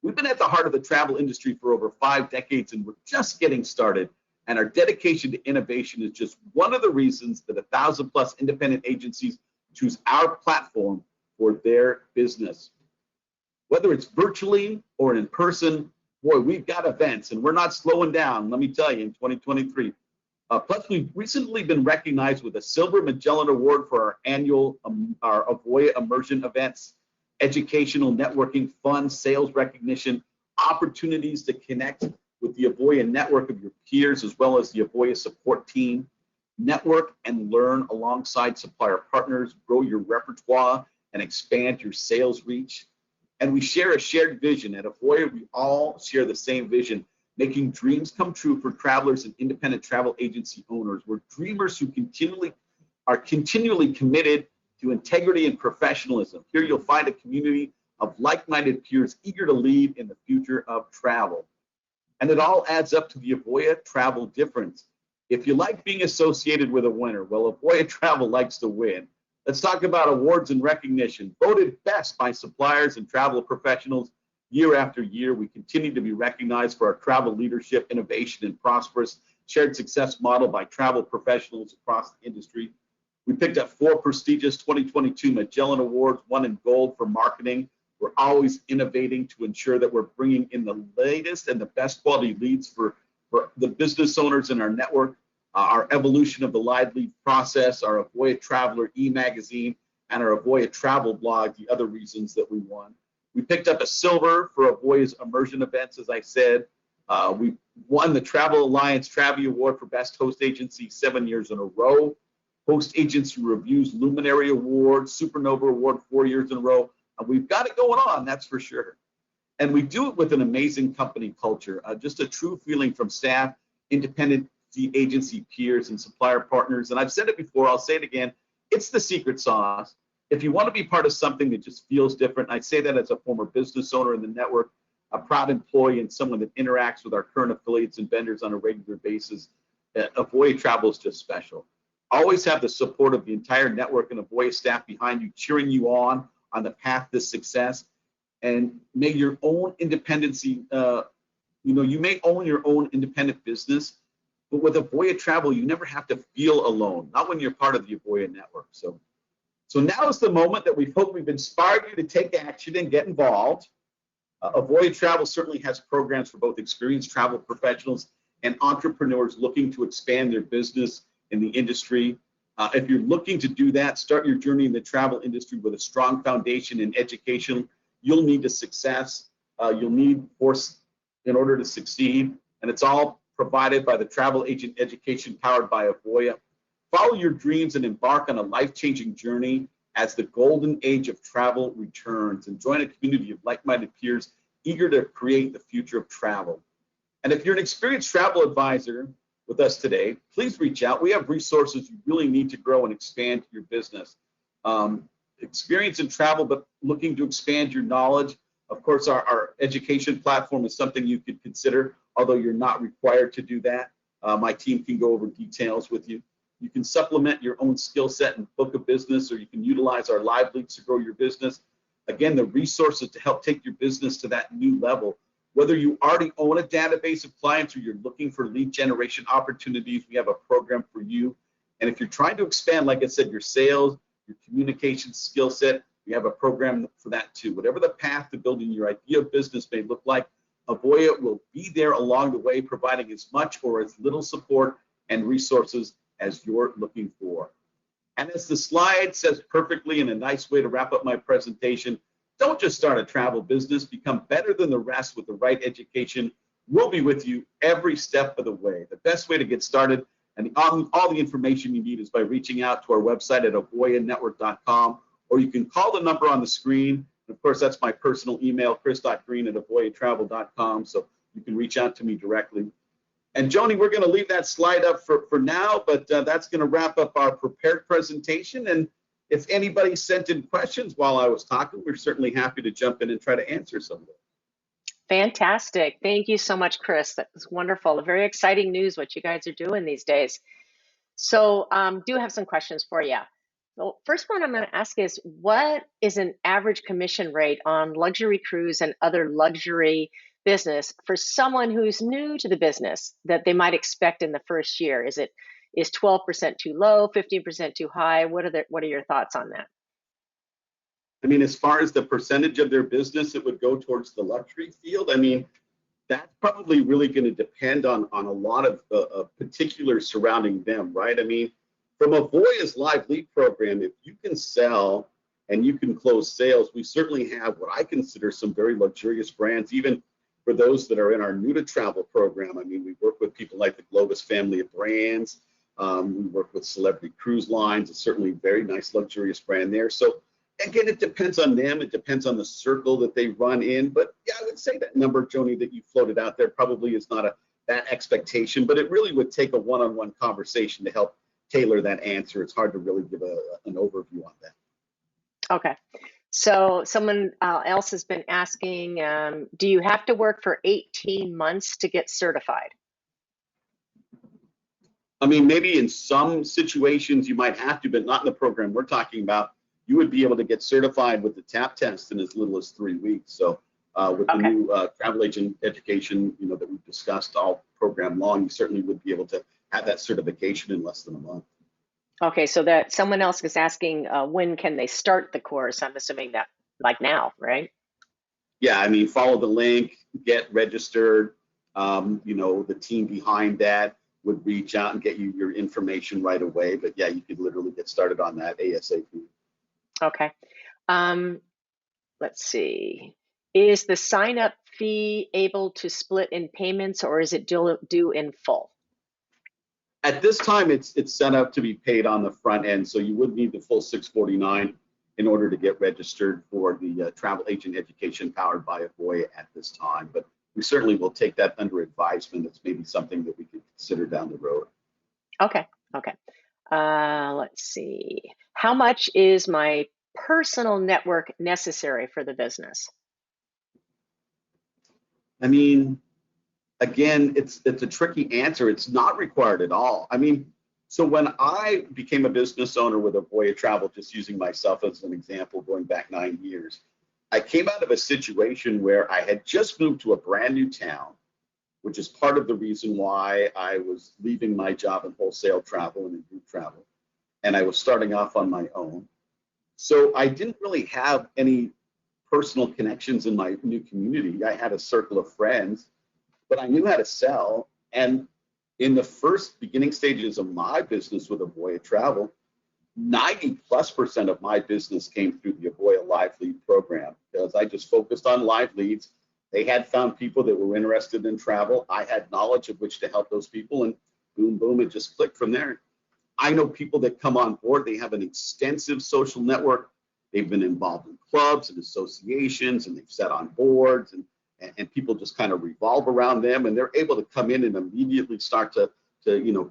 We've been at the heart of the travel industry for over 5 decades, and we're just getting started. And our dedication to innovation is just one of the reasons that 1,000+ independent agencies choose our platform for their business. Whether it's virtually or in person, boy, we've got events, and we're not slowing down, let me tell you, in 2023. Plus, we've recently been recognized with a Silver Magellan Award for our annual our Avoya Immersion events, educational, networking, fun, sales recognition, opportunities to connect with the Avoya network of your peers, as well as the Avoya support team. Network and learn alongside supplier partners, grow your repertoire, and expand your sales reach. And we share a shared vision. At Avoya, we all share the same vision: making dreams come true for travelers and independent travel agency owners. We're dreamers who are continually committed to integrity and professionalism. Here you'll find a community of like-minded peers eager to lead in the future of travel. And it all adds up to the Avoya Travel difference. If you like being associated with a winner, well, Avoya Travel likes to win. Let's talk about awards and recognition. Voted best by suppliers and travel professionals year after year, we continue to be recognized for our travel leadership, innovation, and prosperous shared success model by travel professionals across the industry. We picked up 4 prestigious 2022 Magellan Awards, 1 in gold for marketing. We're always innovating to ensure that we're bringing in the latest and the best quality leads for the business owners in our network. Our evolution of the live lead process, our Avoya Traveler e-magazine, and our Avoya Travel blog, the other reasons that we won. We picked up a silver for Avoya's immersion events, as I said. We won the Travel Alliance Travel Award for Best Host Agency 7 years in a row. Host Agency Review's Luminary Award, Supernova Award 4 years in a row. We've got it going on, that's for sure. And we do it with an amazing company culture, just a true feeling from staff, independent agency peers, and supplier partners. And I've said it before, I'll say it again, it's the secret sauce. If you want to be part of something that just feels different, I say that as a former business owner in the network, a proud employee, and someone that interacts with our current affiliates and vendors on a regular basis, Avoya Travel is just special. Always have the support of the entire network and Avoya staff behind you, cheering you on the path to success. And may your own independency, you may own your own independent business, but with Avoya Travel, you never have to feel alone, not when you're part of the Avoya network. So now is the moment that we hope we've inspired you to take action and get involved. Avoya Travel certainly has programs for both experienced travel professionals and entrepreneurs looking to expand their business in the industry. If you're looking to do that, start your journey in the travel industry with a strong foundation in education. You'll need to success. You'll need force in order to succeed, and it's all provided by the Travel Agent Education powered by Avoya. Follow your dreams and embark on a life-changing journey as the golden age of travel returns, and join a community of like-minded peers eager to create the future of travel. And if you're an experienced travel advisor with us today, please reach out. We have resources you really need to grow and expand your business. Experience in travel, but looking to expand your knowledge, Of course, our education platform is something you could consider, although you're not required to do that. My team can go over details with you. You can supplement your own skill set and book a business, or you can utilize our live leads to grow your business. Again, the resources to help take your business to that new level. Whether you already own a database of clients or you're looking for lead generation opportunities, we have a program for you. And if you're trying to expand, like I said, your sales, your communication skill set, we have a program for that too. Whatever the path to building your ideal business may look like, Avoya will be there along the way, providing as much or as little support and resources as you're looking for. And as the slide says perfectly, in a nice way to wrap up my presentation, don't just start a travel business, become better than the rest with the right education. We'll be with you every step of the way. The best way to get started and all the information you need is by reaching out to our website at avoyanetwork.com, or you can call the number on the screen. And of course, that's my personal email, chris.green@avoyatravel.com, so you can reach out to me directly. And Joni, we're going to leave that slide up for now, but that's going to wrap up our prepared presentation. And if anybody sent in questions while I was talking, we're certainly happy to jump in and try to answer some of them. Fantastic. Thank you so much, Chris. That was wonderful. Very exciting news what you guys are doing these days. So do have some questions for you. The first one I'm going to ask is, what is an average commission rate on luxury cruise and other luxury business for someone who's new to the business that they might expect in the first year? Is 12% too low, 15% too high? What are your thoughts on that? I mean, as far as the percentage of their business that would go towards the luxury field, I mean, that's probably really going to depend on a lot of particulars surrounding them, right? I mean, from Avoya's live lead program, if you can sell and you can close sales, we certainly have what I consider some very luxurious brands, even for those that are in our new to travel program. I mean, we work with people like the Globus family of brands. We work with Celebrity Cruise Lines. It's certainly a very nice, luxurious brand there. So again, it depends on them. It depends on the circle that they run in. But yeah, I would say that number, Joni, that you floated out there probably is not that expectation, but it really would take a one-on-one conversation to help tailor that answer. It's hard to really give an overview on that. Okay. So someone else has been asking, do you have to work for 18 months to get certified? I mean, maybe in some situations you might have to, but not in the program we're talking about. You would be able to get certified with the TAP test in as little as 3 weeks. So with the new travel agent education, that we've discussed all program long, you certainly would be able to have that certification in less than a month. Okay, so that someone else is asking, when can they start the course? I'm assuming that like now, right? Yeah, I mean, follow the link, get registered. The team behind that would reach out and get you your information right away. But yeah, you could literally get started on that ASAP. Okay. Let's see. Is the sign-up fee able to split in payments, or is it due in full? At this time, it's set up to be paid on the front end, so you would need the full $649 in order to get registered for the travel agent education powered by Avoya at this time. But we certainly will take that under advisement. It's maybe something that we could consider down the road. Okay. Let's see. How much is my personal network necessary for the business? I mean, again, it's a tricky answer. It's not required at all. I mean, so when I became a business owner with Avoya Travel, just using myself as an example, going back 9 years, I came out of a situation where I had just moved to a brand new town, which is part of the reason why I was leaving my job in wholesale travel and in group travel. And I was starting off on my own. So I didn't really have any personal connections in my new community. I had a circle of friends, but I knew how to sell. And in the first beginning stages of my business with Avoya Travel, 90+% of my business came through the Avoya Live Lead program, because I just focused on live leads. They had found people that were interested in travel. I had knowledge of which to help those people, and boom, boom, it just clicked from there. I know people that come on board, they have an extensive social network. They've been involved in clubs and associations, and they've sat on boards, and people just kind of revolve around them, and they're able to come in and immediately start to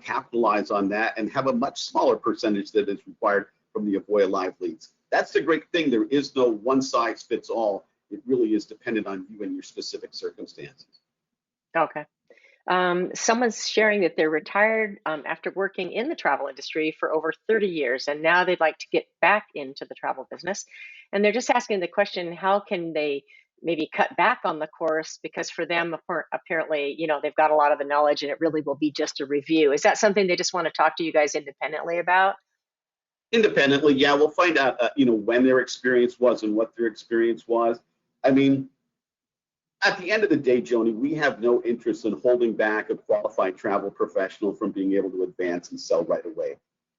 capitalize on that and have a much smaller percentage that is required from the Avoya Live Leads. That's the great thing. There is no one size fits all. it really is dependent on you and your specific circumstances. Okay. Someone's sharing that they're retired after working in the travel industry for over 30 years, and now they'd like to get back into the travel business. And they're just asking the question, how can they maybe cut back on the course? Because for them, apparently, they've got a lot of the knowledge and it really will be just a review. Is that something they just want to talk to you guys independently about? Independently, yeah, we'll find out, when their experience was and what their experience was. I mean, at the end of the day, Joni, we have no interest in holding back a qualified travel professional from being able to advance and sell right away.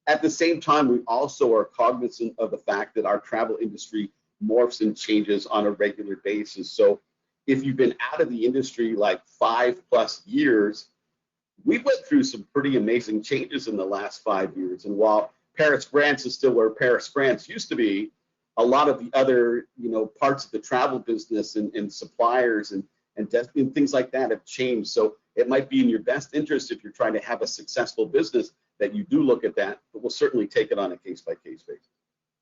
At the same time, we also are cognizant of the fact that our travel industry morphs and changes on a regular basis. So if you've been out of the industry like 5+ years, we went through some pretty amazing changes in the last 5 years. And while Paris, France is still where Paris, France used to be, a lot of the other, parts of the travel business and suppliers and things like that have changed. So it might be in your best interest, if you're trying to have a successful business, that you do look at that, but we'll certainly take it on a case-by-case basis.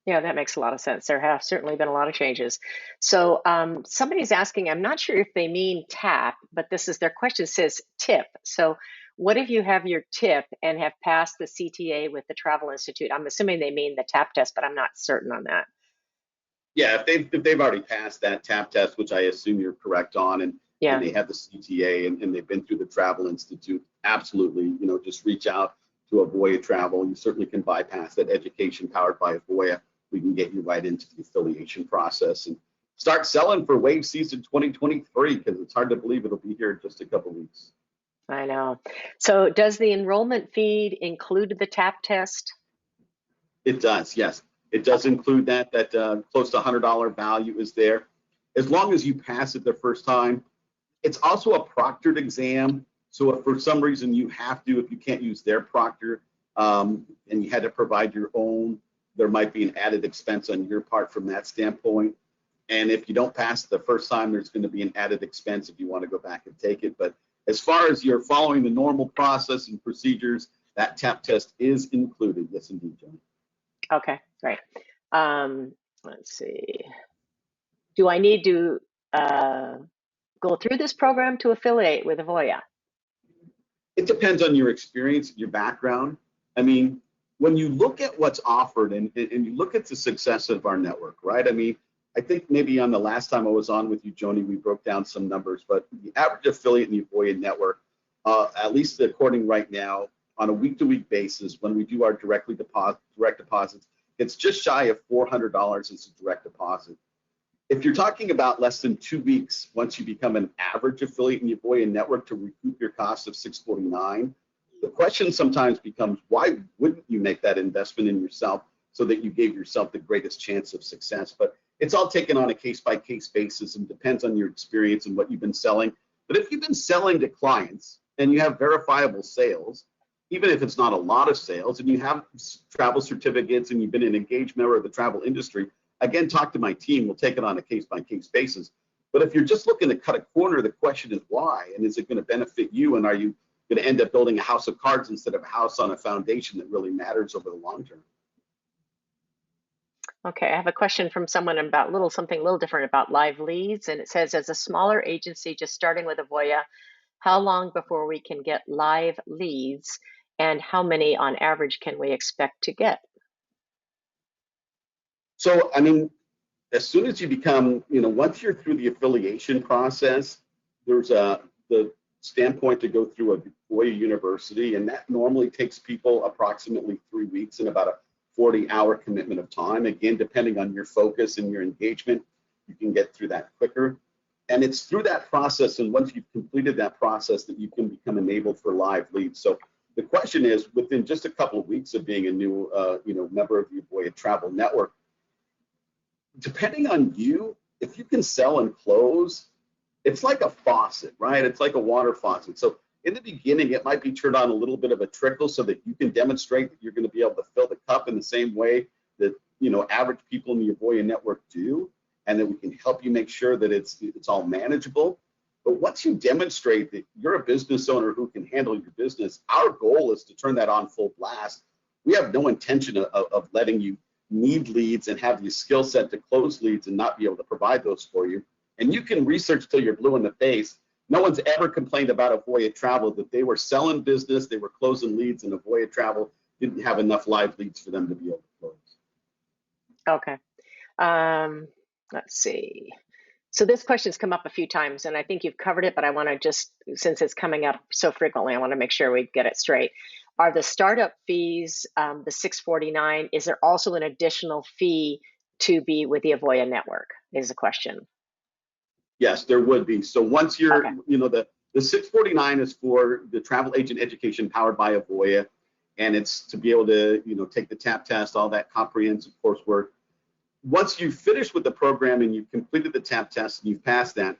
Yeah, that makes a lot of sense. There have certainly been a lot of changes. So somebody's asking, I'm not sure if they mean TAP, but their question says TIP. So what if you have your TIP and have passed the CTA with the Travel Institute? I'm assuming they mean the TAP test, but I'm not certain on that. Yeah, if they've already passed that TAP test, which I assume you're correct on, and they have the CTA and they've been through the Travel Institute, absolutely, just reach out to Avoya Travel. You certainly can bypass that education powered by Avoya. We can get you right into the affiliation process and start selling for wave season 2023, because it's hard to believe it'll be here in just a couple of weeks. I know. So does the enrollment fee include the TAP test? It does, yes. It does include that close to $100 value is there. As long as you pass it the first time. It's also a proctored exam. So if for some reason you have to, if you can't use their proctor and you had to provide your own, there might be an added expense on your part from that standpoint. And if you don't pass it the first time, there's going to be an added expense if you want to go back and take it. But as far as you're following the normal process and procedures, that TAP test is included. Yes, indeed, John. Okay, great. Let's see. Do I need to go through this program to affiliate with Avoya? It depends on your experience, your background. I mean, when you look at what's offered and you look at the success of our network, right? I mean, I think maybe on the last time I was on with you, Joni, we broke down some numbers, but the average affiliate in the Avoya network, at least according right now, on a week-to-week basis, when we do our direct deposits, it's just shy of $400 as a direct deposit. If you're talking about less than 2 weeks, once you become an average affiliate in the Avoya network, to recoup your cost of $649, the question sometimes becomes, why wouldn't you make that investment in yourself so that you gave yourself the greatest chance of success? But it's all taken on a case-by-case basis and depends on your experience and what you've been selling. But if you've been selling to clients and you have verifiable sales, even if it's not a lot of sales, and you have travel certificates and you've been an engaged member of the travel industry, again, talk to my team. We'll take it on a case-by-case basis. But if you're just looking to cut a corner, the question is why? And is it going to benefit you? And are you going to end up building a house of cards instead of a house on a foundation that really matters over the long term? Okay, I have a question from someone about something a little different about live leads. And it says, as a smaller agency just starting with Avoya, how long before we can get live leads, and how many on average can we expect to get? So, I mean, as soon as you become, once you're through the affiliation process, there's the standpoint to go through a Avoya University, and that normally takes people approximately 3 weeks and about a 40-hour commitment of time. Again, depending on your focus and your engagement, you can get through that quicker. And it's through that process, and once you've completed that process, that you can become enabled for live leads. So the question is, within just a couple of weeks of being a new, member of the Avoya Travel Network, depending on you, if you can sell and close, it's like a faucet, right? It's like a water faucet. So in the beginning, it might be turned on a little bit of a trickle so that you can demonstrate that you're going to be able to fill the cup in the same way that, average people in the Avoya network do, and that we can help you make sure that it's all manageable. But once you demonstrate that you're a business owner who can handle your business, our goal is to turn that on full blast. We have no intention of letting you need leads and have the skill set to close leads and not be able to provide those for you. And you can research till you're blue in the face. No one's ever complained about Avoya Travel, that they were selling business, they were closing leads, and Avoya Travel didn't have enough live leads for them to be able to close. Okay. Let's see. So this question's come up a few times, and I think you've covered it, but I want to just, since it's coming up so frequently, I want to make sure we get it straight. Are the startup fees, the $649, is there also an additional fee to be with the Avoya network, is the question. Yes, there would be. So once you're, Okay. the 649 is for the travel agent education powered by Avoya, and it's to be able to, take the TAP test, all that comprehensive coursework. Once you've finished with the program and you've completed the TAP test and you've passed that,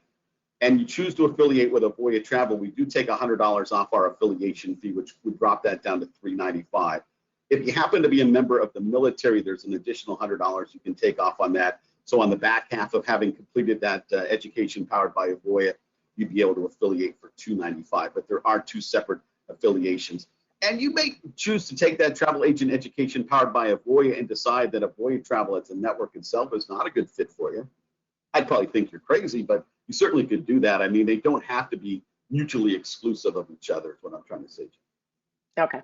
and you choose to affiliate with Avoya Travel, we do take $100 off our affiliation fee, which would drop that down to $395. If you happen to be a member of the military, there's an additional $100 you can take off on that. So on the back half of having completed that education powered by Avoya, you'd be able to affiliate for $295. But there are two separate affiliations. And you may choose to take that travel agent education powered by Avoya and decide that Avoya Travel as a network itself is not a good fit for you. I'd probably think you're crazy, but you certainly could do that. I mean, they don't have to be mutually exclusive of each other, is what I'm trying to say. Okay.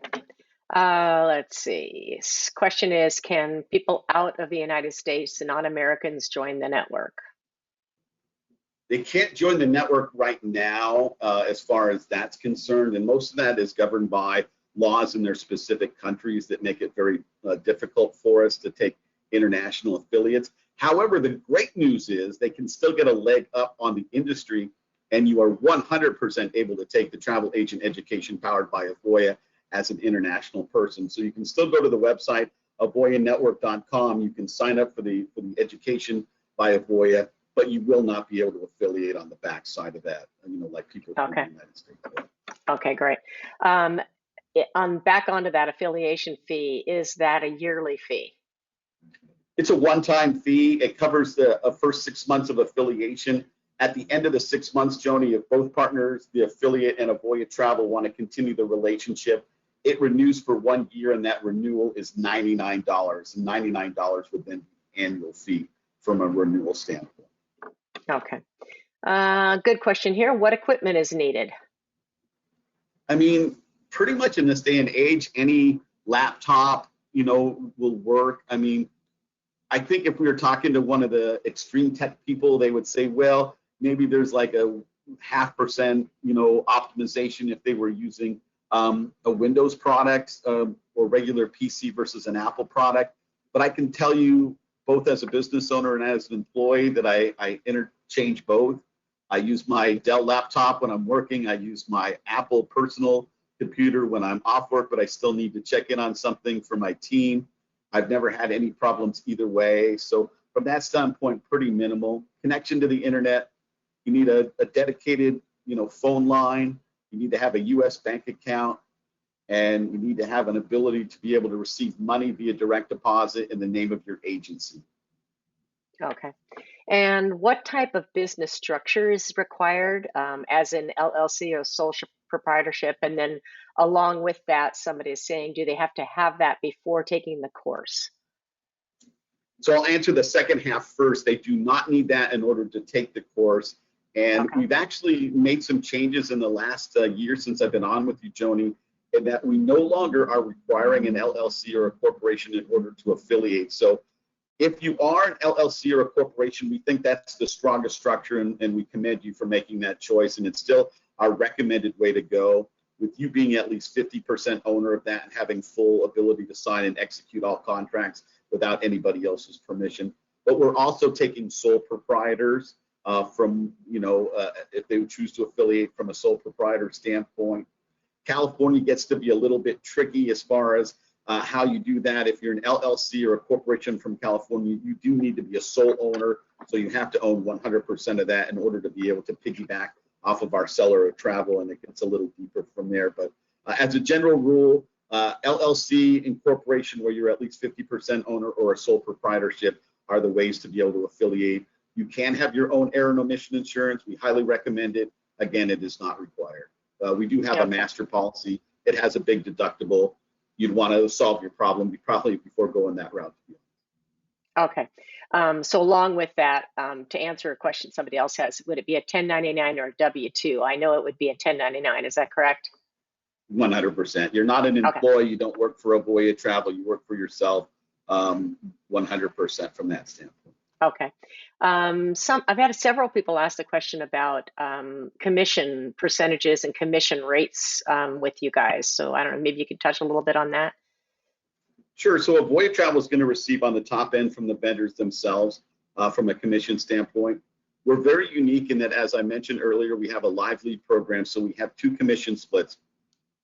Let's see. Question is, can people out of the United States, non-Americans, join the network? They can't join the network right now as far as that's concerned, and most of that is governed by laws in their specific countries that make it very difficult for us to take international affiliates. However, the great news is they can still get a leg up on the industry, and you are 100% able to take the travel agent education powered by Avoya as an international person. So you can still go to the website, avoyanetwork.com. You can sign up for the from by Avoya, but you will not be able to affiliate on the back side of that, like people from the United States. Okay, great. Back onto that affiliation fee, is that a yearly fee? It's a one-time fee. It covers the first 6 months of affiliation. At the end of the 6 months, Joni, if both partners, the affiliate and Avoya Travel, want to continue the relationship, it renews for 1 year, and that renewal is $99. And $99 would then be annual fee from a renewal standpoint. Okay. Good question here. What equipment is needed? I mean, pretty much in this day and age, any laptop, will work. I mean, I think if we were talking to one of the extreme tech people, they would say, well, maybe there's like a 0.5%, optimization if they were using a Windows product or regular PC versus an Apple product. But I can tell you, both as a business owner and as an employee, that I interchange both. I use my Dell laptop when I'm working. I use my Apple personal computer when I'm off work, but I still need to check in on something for my team. I've never had any problems either way. So from that standpoint, pretty minimal. Connection to the internet, you need a dedicated, phone line. You need to have a US bank account, and you need to have an ability to be able to receive money via direct deposit in the name of your agency. Okay. And what type of business structure is required, as in LLC or sole proprietorship? And then along with that, somebody is saying, do they have to have that before taking the course? So I'll answer the second half first. They do not need that in order to take the course. And we've actually made some changes in the last year since I've been on with you, Joni, in that we no longer are requiring an LLC or a corporation in order to affiliate. So if you are an LLC or a corporation, we think that's the strongest structure, and we commend you for making that choice. And it's still our recommended way to go, with you being at least 50% owner of that and having full ability to sign and execute all contracts without anybody else's permission. But we're also taking sole proprietors from, if they would choose to affiliate from a sole proprietor standpoint. California gets to be a little bit tricky as far as how you do that. If you're an LLC or a corporation from California, you do need to be a sole owner. So you have to own 100% of that in order to be able to piggyback off of our seller of travel, and it gets a little deeper from there. But as a general rule, LLC, incorporation, where you're at least 50% owner, or a sole proprietorship are the ways to be able to affiliate. You can have your own error and omission insurance. We highly recommend it. Again, it is not required. We do have a master policy. It has a big deductible. You'd want to solve your problem probably before going that route. Okay. So along with that, to answer a question somebody else has, would it be a 1099 or a W-2? I know it would be a 1099. Is that correct? 100%. You're not an Okay. employee. You don't work for Avoya Travel. You work for yourself. 100% from that standpoint. Okay. I've had several people ask the question about commission percentages and commission rates with you guys. So I don't know, maybe you could touch a little bit on that. Sure. So Avoya Travel is going to receive on the top end from the vendors themselves from a commission standpoint. We're very unique in that, as I mentioned earlier, we have a live lead program. So we have two commission splits.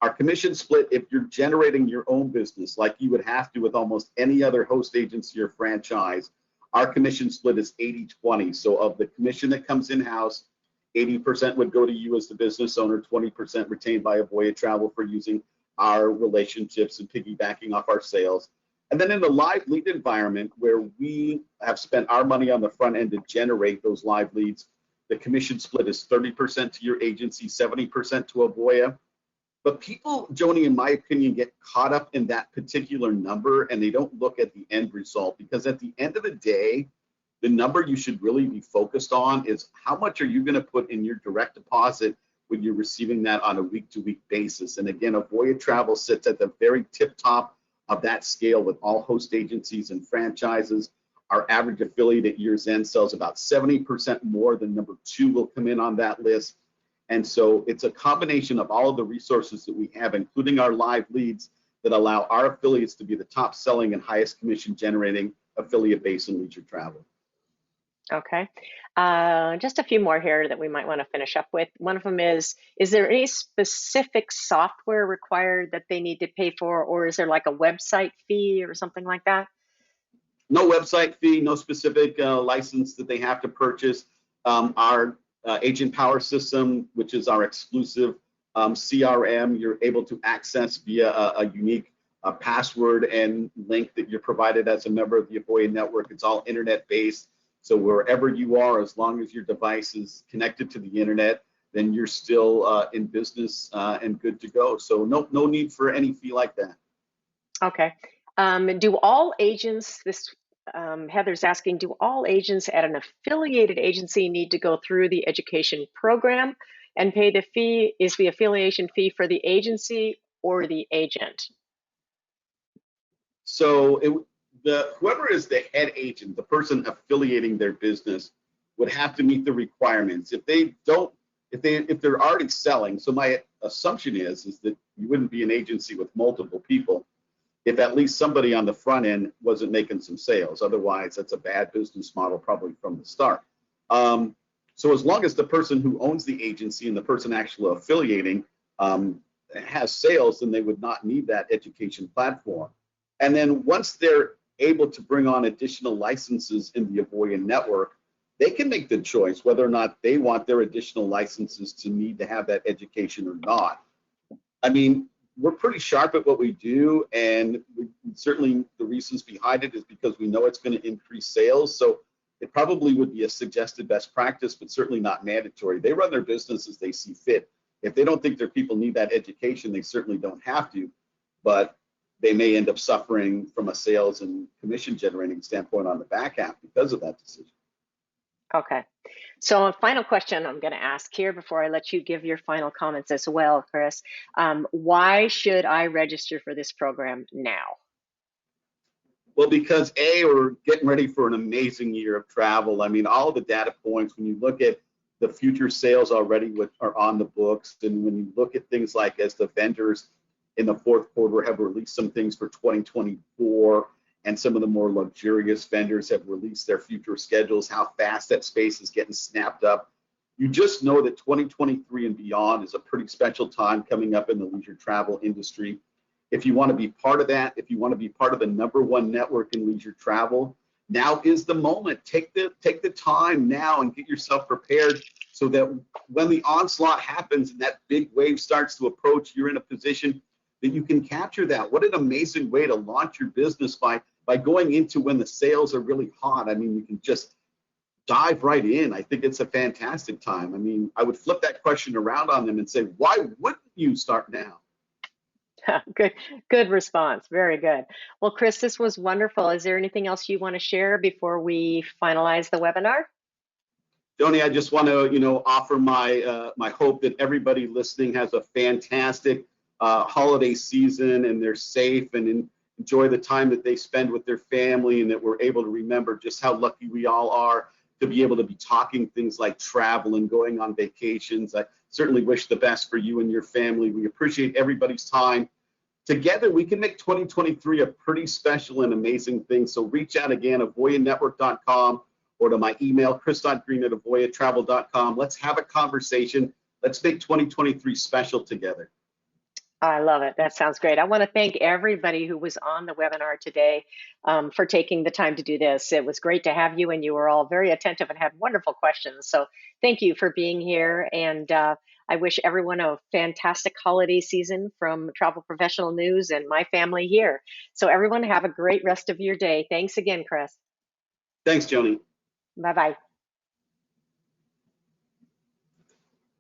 Our commission split, if you're generating your own business like you would have to with almost any other host agency or franchise, our commission split is 80-20. So of the commission that comes in-house, 80% would go to you as the business owner, 20% retained by Avoya Travel for using our relationships and piggybacking off our sales. And then in the live lead environment where we have spent our money on the front end to generate those live leads, the commission split is 30% to your agency, 70% to Avoya. But people, Joni, in my opinion, get caught up in that particular number and they don't look at the end result, because at the end of the day, the number you should really be focused on is how much are you going to put in your direct deposit when you're receiving that on a week-to-week basis. And again, Avoya Travel sits at the very tip top of that scale with all host agencies and franchises. Our average affiliate at year's end sells about 70% more than number two will come in on that list. And so it's a combination of all of the resources that we have, including our live leads, that allow our affiliates to be the top selling and highest commission generating affiliate base in leisure travel. Okay. Just a few more here that we might want to finish up with. One of them is there any specific software required that they need to pay for, or is there like a website fee or something like that? No website fee, no specific license that they have to purchase. Our Agent Power System, which is our exclusive CRM, you're able to access via a unique password and link that you're provided as a member of the Avoya network. It's all internet based. So wherever you are, as long as your device is connected to the internet, then you're still in business and good to go. So no need for any fee like that. Okay. Do all agents, Heather's asking, do all agents at an affiliated agency need to go through the education program and pay the fee? Is the affiliation fee for the agency or the agent? So whoever is the head agent, the person affiliating their business, would have to meet the requirements. If they're already selling, so my assumption is that you wouldn't be an agency with multiple people if at least somebody on the front end wasn't making some sales. Otherwise, that's a bad business model probably from the start. So as long as the person who owns the agency and the person actually affiliating has sales, then they would not need that education platform. And then once they're able to bring on additional licenses in the Avoya network, they can make the choice whether or not they want their additional licenses to need to have that education or not. I mean, we're pretty sharp at what we do, and certainly the reasons behind it is because we know it's going to increase sales. So it probably would be a suggested best practice, but certainly not mandatory. They run their business as they see fit. If they don't think their people need that education, they certainly don't have to, but they may end up suffering from a sales and commission generating standpoint on the back half because of that decision. Okay. So a final question I'm going to ask here before I let you give your final comments as well, Chris. Why should I register for this program now? Well, because we're getting ready for an amazing year of travel. I mean, all the data points, when you look at the future sales already are on the books, and when you look at things like as the vendors in the fourth quarter have released some things for 2024, and some of the more luxurious vendors have released their future schedules, how fast that space is getting snapped up. You just know that 2023 and beyond is a pretty special time coming up in the leisure travel industry. If you want to be part of that, if you want to be part of the #1 network in leisure travel, now is the moment. Take the time now and get yourself prepared so that when the onslaught happens and that big wave starts to approach, you're in a position that you can capture that. What an amazing way to launch your business by going into when the sales are really hot. I mean, you can just dive right in. I think it's a fantastic time. I mean, I would flip that question around on them and say, why wouldn't you start now? Good, good response. Very good. Well, Chris, this was wonderful. Is there anything else you want to share before we finalize the webinar? Joni, I just want to, offer my hope that everybody listening has a fantastic holiday season and they're safe and enjoy the time that they spend with their family, and that we're able to remember just how lucky we all are to be able to be talking things like travel and going on vacations. I certainly wish the best for you and your family. We appreciate everybody's time. Together, we can make 2023 a pretty special and amazing thing. So reach out again, avoyanetwork.com, or to my email, chris.green@avoyatravel.com. Let's have a conversation. Let's make 2023 special together. I love it. That sounds great. I want to thank everybody who was on the webinar today for taking the time to do this. It was great to have you, and you were all very attentive and had wonderful questions. So thank you for being here. And I wish everyone a fantastic holiday season from Travel Professional News and my family here. So everyone have a great rest of your day. Thanks again, Chris. Thanks, Joni. Bye-bye.